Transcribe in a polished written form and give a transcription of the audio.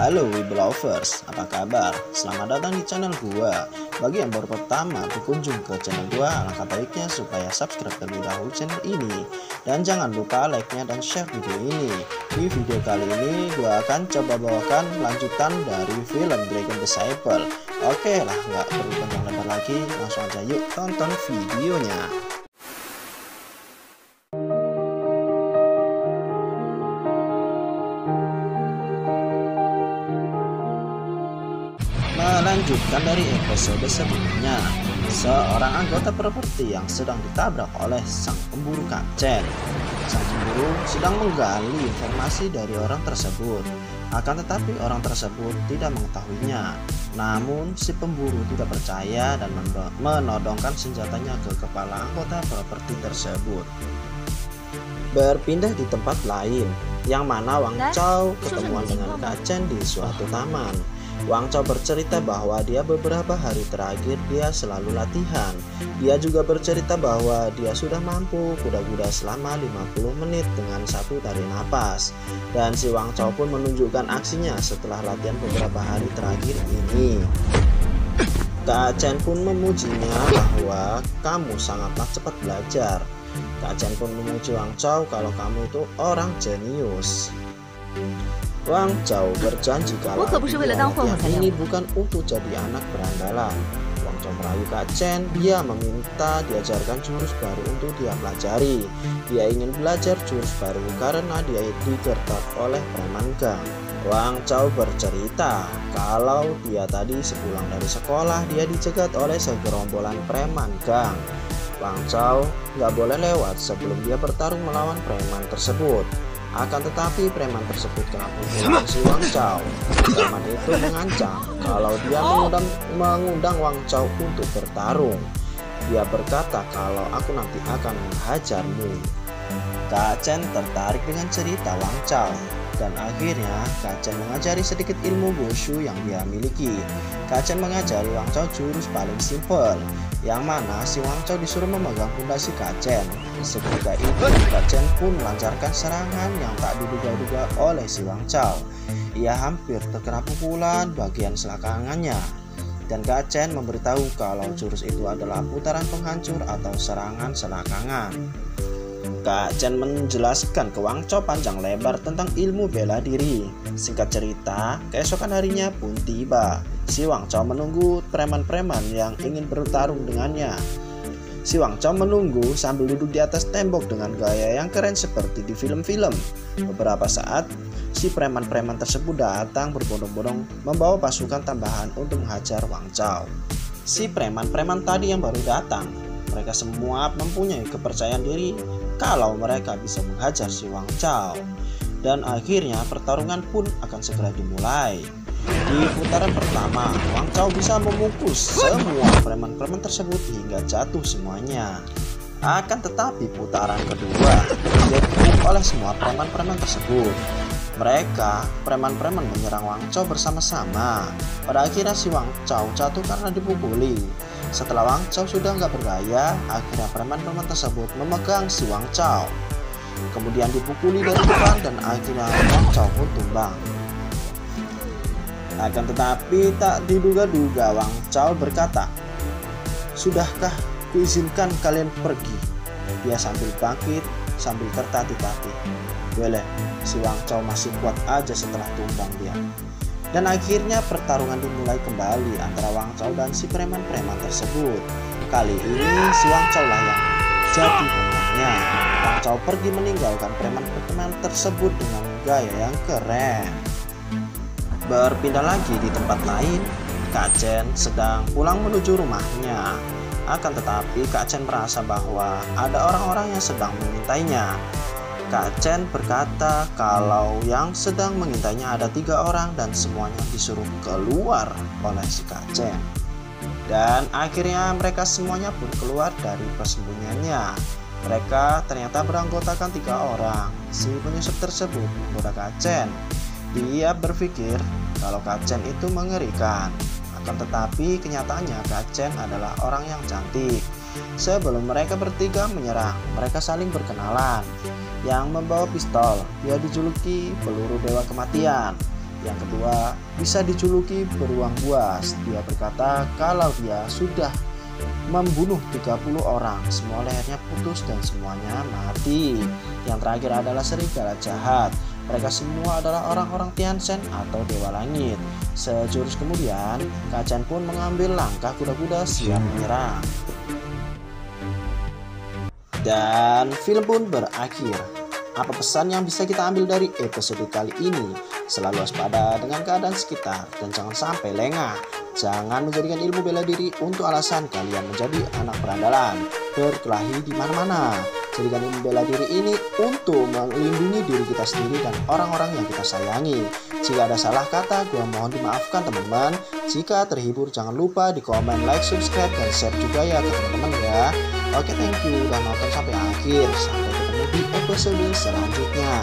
Halo Wiblovers, apa kabar? Selamat datang di channel gua. Bagi yang baru pertama berkunjung ke channel gua, alangkah baiknya supaya subscribe terlebih dahulu channel ini. Dan jangan lupa like-nya dan share video ini. Di video kali ini gua akan coba bawakan lanjutan dari film Dragon Disciple. Oke lah, nggak perlu panjang lebar lagi, langsung aja yuk tonton videonya. Melanjutkan dari episode sebelumnya, seorang anggota properti yang sedang ditabrak oleh sang pemburu kapten. Sang pemburu sedang menggali informasi dari orang tersebut, akan tetapi orang tersebut tidak mengetahuinya. Namun si pemburu tidak percaya dan menodongkan senjatanya ke kepala anggota properti tersebut. Berpindah di tempat lain, yang mana Wang Chao ketemuan dengan Kak Chen di suatu taman. Wang Chao bercerita bahwa dia beberapa hari terakhir dia selalu latihan. Dia juga bercerita bahwa dia sudah mampu kuda-kuda selama 50 menit dengan satu tarik napas. Dan si Wang Chao pun menunjukkan aksinya setelah latihan beberapa hari terakhir ini. Kak Chen pun memujinya bahwa kamu sangatlah cepat belajar. Kak Chen pun memuji Wang Chao kalau kamu itu orang jenius. Wang Chao berjanji kalau latihan ini bukan untuk jadi anak berandalan. Wang Chao merayu Kak Chen, dia meminta diajarkan jurus baru untuk dia pelajari. Dia ingin belajar jurus baru karena dia digertak oleh preman gang. Wang Chao bercerita kalau dia tadi sepulang dari sekolah dia dicegat oleh segerombolan preman gang. Wang Chao nggak boleh lewat sebelum dia bertarung melawan preman tersebut. Akan tetapi preman tersebut kena pukulan si Wang Chao. Preman itu mengancam kalau dia mengundang Wang Chao untuk bertarung. Dia berkata kalau aku nanti akan menghajarmu. Kak Chen tertarik dengan cerita Wang Chao. Dan akhirnya Kak Chen mengajari sedikit ilmu wushu yang dia miliki. Kak Chen mengajari Wang Chao jurus paling simpel, yang mana si Wang Chao disuruh memegang pundak si Kak Chen. Seketika itu Kak Chen pun melancarkan serangan yang tak diduga-duga oleh si Wang Chao. Ia hampir terkena pukulan bagian selangkangannya. Dan Kak Chen memberitahu kalau jurus itu adalah putaran penghancur atau serangan selangkangan. Kak Chen menjelaskan ke Wang Chao panjang lebar tentang ilmu bela diri. Singkat cerita, keesokan harinya pun tiba. Si Wang Chao menunggu preman-preman yang ingin bertarung dengannya. Si Wang Chao menunggu sambil duduk di atas tembok dengan gaya yang keren seperti di film-film. Beberapa saat, si preman-preman tersebut datang berbondong-bondong membawa pasukan tambahan untuk menghajar Wang Chao. Si preman-preman tadi yang baru datang, mereka semua mempunyai kepercayaan diri kalau mereka bisa menghajar si Wang Chao. Dan akhirnya pertarungan pun akan segera dimulai. Di putaran pertama, Wang Chao bisa memukul semua preman-preman tersebut hingga jatuh semuanya. Akan tetapi putaran kedua diikuti oleh semua preman-preman tersebut. Mereka, preman-preman menyerang Wang Chao bersama-sama. Pada akhirnya si Wang Chao jatuh karena dipukuli. Setelah Wang Chao sudah nggak berdaya, akhirnya preman-preman tersebut memegang si Wang Chao. Kemudian dipukuli dari depan dan akhirnya Wang Chao pun tumbang. Akan tetapi tak diduga-duga Wang Chao berkata, "Sudahkah kuizinkan kalian pergi?" Dia sambil bangkit, sambil tertatih-tatih. Boleh, si Wang Chao masih kuat aja setelah tumbang dia. Dan akhirnya pertarungan dimulai kembali antara Wang Chao dan si preman-preman tersebut. Kali ini si Wang Chao lah yang jadi pemenangnya. Wang Chao pergi meninggalkan preman-preman tersebut dengan gaya yang keren. Berpindah lagi di tempat lain, Kak Chen sedang pulang menuju rumahnya. Akan tetapi Kak Chen merasa bahwa ada orang-orang yang sedang mengintainya. Kak Chen berkata kalau yang sedang mengintainya ada 3 orang dan semuanya disuruh keluar oleh si Kak Chen. Dan akhirnya mereka semuanya pun keluar dari persembunyiannya. Mereka ternyata beranggotakan 3 orang. Si penyusup tersebut menggoda Kak Chen. Dia berpikir kalau Kak Chen itu mengerikan. Akan tetapi kenyataannya Kak Chen adalah orang yang cantik. Sebelum mereka bertiga menyerang, mereka saling berkenalan. Yang membawa pistol, dia dijuluki peluru dewa kematian. Yang kedua, bisa dijuluki beruang buas. Dia berkata kalau dia sudah membunuh 30 orang, semua lehernya putus dan semuanya mati. Yang terakhir adalah serigala jahat. Mereka semua adalah orang-orang Tianchen atau Dewa Langit. Sejurus kemudian, Kak Chen pun mengambil langkah kuda-kuda siap menyerang. Dan film pun berakhir. Apa pesan yang bisa kita ambil dari episode kali ini? Selalu waspada dengan keadaan sekitar dan jangan sampai lengah. Jangan menjadikan ilmu bela diri untuk alasan kalian menjadi anak berandalan, berkelahi di mana-mana. Jadikan ilmu bela diri ini untuk melindungi diri kita sendiri dan orang-orang yang kita sayangi. Jika ada salah kata, gue mohon dimaafkan teman-teman. Jika terhibur, jangan lupa di komen, like, subscribe, dan share juga ya ke teman-teman ya. Oke, thank you udah nonton sampai akhir. Sampai ketemu di episode selanjutnya.